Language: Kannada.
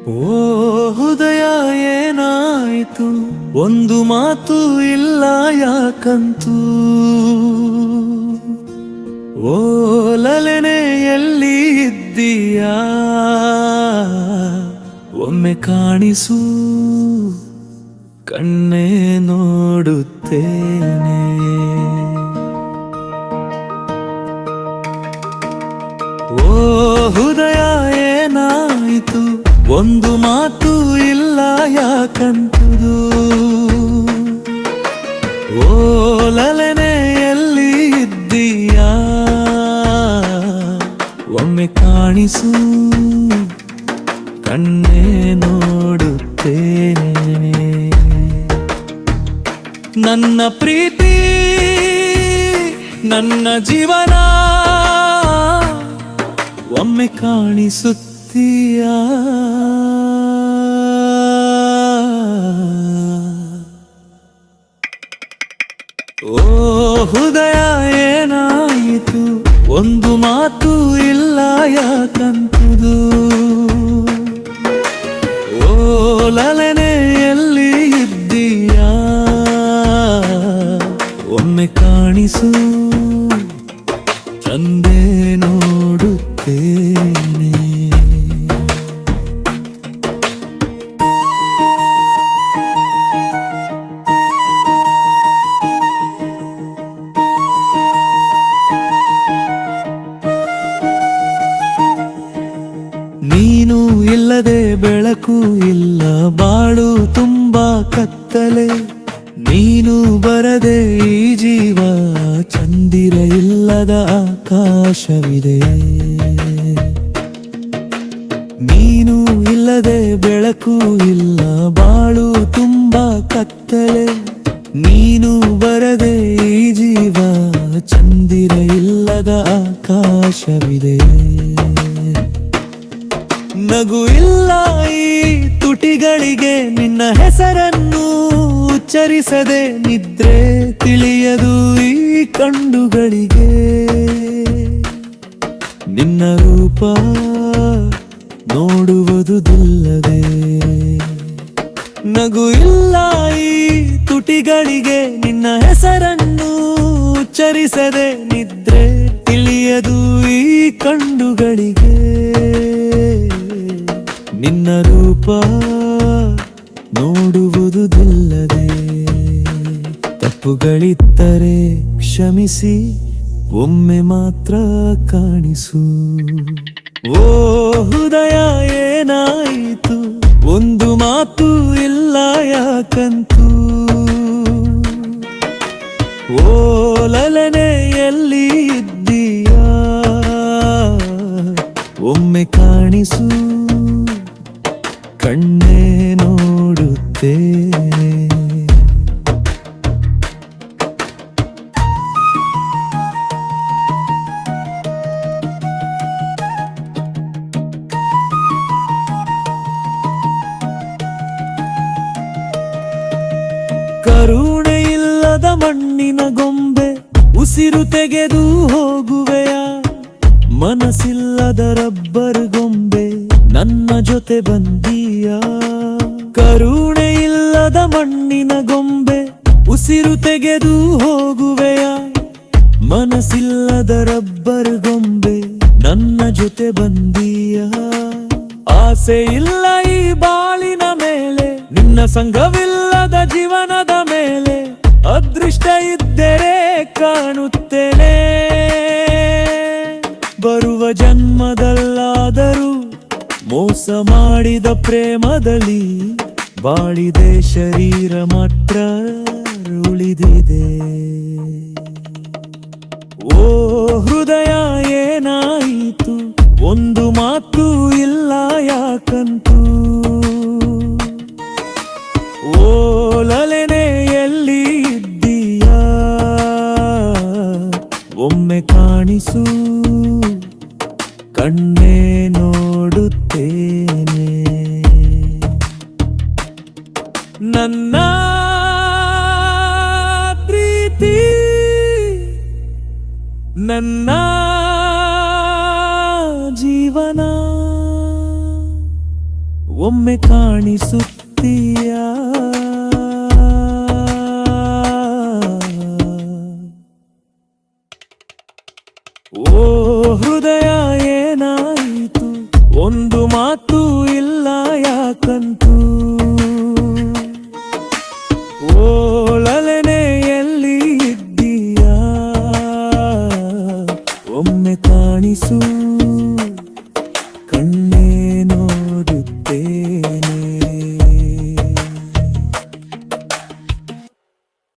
ಓ ಹೃದಯ ಏನಾಯಿತು, ಒಂದು ಮಾತು ಇಲ್ಲ ಯಾಕಂತೂ. ಓ ಲಲನೆ ಎಲ್ಲಿ ಇದ್ದೀಯಾ, ಒಮ್ಮೆ ಕಾಣಿಸು, ಕಣ್ಣೇ ನೋಡುತ್ತೇನೆ. ಓ ಹೃದಯ ಏನಾಯಿತು, ಒಂದು ಮಾತು ಇಲ್ಲ ಯಾಕಂತದು. ಓ ಲಲನೆ ಎಲ್ಲಿ ಇದ್ದೀಯಾ, ಒಮ್ಮೆ ಕಾಣಿಸು, ಕಣ್ಣೇ ನೋಡುತ್ತೇನೆ. ನನ್ನ ಪ್ರೀತಿ ನನ್ನ ಜೀವನ, ಒಮ್ಮೆ ಕಾಣಿಸುತ್ತೀಯಾ. ಓ ಹೃದಯ ಏನಾಯಿತು, ಒಂದು ಮಾತು ಇಲ್ಲ ಯಾಕಂತದು. ಓ ಲಲನೆ ಎಲ್ಲಿ ಇದ್ದೀಯಾ, ಒಮ್ಮೆ ಕಾಣಿಸು, ಚಂದೇ ನೋಡುತ್ತೇನೆ. ನೀನು ಇಲ್ಲದೆ ಬೆಳಕು ಇಲ್ಲ, ಬಾಳು ತುಂಬಾ ಕತ್ತಲೆ. ನೀನು ಬರದೆ ಈ ಜೀವ ಚಂದಿರ ಇಲ್ಲದ ಆಕಾಶವಿದೆ. ನೀನು ಇಲ್ಲದೆ ಬೆಳಕು ಇಲ್ಲ, ಬಾಳು ತುಂಬಾ ಕತ್ತಲೆ. ನೀನು ಬರದೆ ಈ ಜೀವ ಚಂದಿರ ಇಲ್ಲದ ಆಕಾಶವಿದೆ. ನಗು ಇಲ್ಲ ಈ ತುಟಿಗಳಿಗೆ, ನಿನ್ನ ಹೆಸರನ್ನು ಉಚ್ಚರಿಸದೆ ನಿದ್ರೆ ತಿಳಿಯದು ಈ ಕಣ್ಣುಗಳಿಗೆ. ನಿನ್ನ ರೂಪ ನೋಡುವುದುದಿಲ್ಲದೆ. ನಗು ಇಲ್ಲ ಈ ತುಟಿಗಳಿಗೆ, ನಿನ್ನ ಹೆಸರನ್ನು ಉಚ್ಚರಿಸದೆ ನಿದ್ರೆ ತಿಳಿಯದು ಈ ಕಣ್ಣುಗಳಿಗೆ. ನಿನ್ನ ರೂಪ ನೋಡುವುದುದಿಲ್ಲದೆ. ತಪ್ಪುಗಳಿದ್ದರೆ ಕ್ಷಮಿಸಿ, ಒಮ್ಮೆ ಮಾತ್ರ ಕಾಣಿಸು. ಓ ಹೃದಯ ಏನಾಯಿತು, ಒಂದು ಮಾತು ಇಲ್ಲ ಯಾಕಂತೂ. ಓ ಲಲನೆ ಎಲ್ಲಿ ಇದ್ದೀಯಾ, ಒಮ್ಮೆ ಕಾಣಿಸು, ಕಣ್ಣೇ ನೋಡುತ್ತೇನೆ. ಕರುಣೆ ಇಲ್ಲದ ಮಣ್ಣಿನ ಗೊಂಬೆ, ಉಸಿರು ತೆಗೆದು ಹೋಗುವೆಯ. ಮನಸ್ಸಿಲ್ಲದ ರಬ್ಬರ್ ಗೊಂಬೆ, ನನ್ನ ಜೊತೆ ಬಂದೀಯ. ಕರುಣೆ ಇಲ್ಲದ ಮಣ್ಣಿನ ಗೊಂಬೆ, ಉಸಿರು ತೆಗೆದು ಹೋಗುವೆಯ. ಮನಸ್ಸಿಲ್ಲದ ರಬ್ಬರ್ ಗೊಂಬೆ, ನನ್ನ ಜೊತೆ ಬಂದೀಯ. ಆಸೆ ಇಲ್ಲ ಈ ಬಾಳಿನ ಮೇಲೆ, ನಿನ್ನ ಸಂಘವಿಲ್ಲದ ಜೀವನದ ಮೇಲೆ. ಅದೃಷ್ಟ ಇದ್ದರೆ ಕಾಣುತ್ತೇನೆ, ಬರುವ ಜನ್ಮದಲ್ಲಾದರೂ. ಮೋಸ ಮಾಡಿದ ಪ್ರೇಮದಲ್ಲಿ ಬಾಳಿದೆ, ಶರೀರ ಮಾತ್ರ ಉಳಿದಿದೆ. ಓ ಹೃದಯ ಏನಾಯಿತು, ಒಂದು ಮಾತು ಇಲ್ಲ ಯಾಕಂತೂ. ಓ ಲಲನೆ ಎಲ್ಲಿ ಇದ್ದೀಯಾ, ಒಮ್ಮೆ ಕಾಣಿಸು, ಕಣ್ಣೇ ನೋಡುತ್ತೇನೆ. ನನ್ನ ಪ್ರೀತಿ ನನ್ನ ಜೀವನ ಒಮ್ಮೆ ಕಾಣಿಸುತ್ತೀಯ. ಓ ಹೃದಯ ಏನಾಯಿತು, ಒಂದು ಮಾತು ಇಲ್ಲ ಯಾಕಂತೂ. ಓ ಲಲನೆ ಎಲ್ಲಿ ಇದ್ದೀಯಾ, ಒಮ್ಮೆ ಕಾಣಿಸು.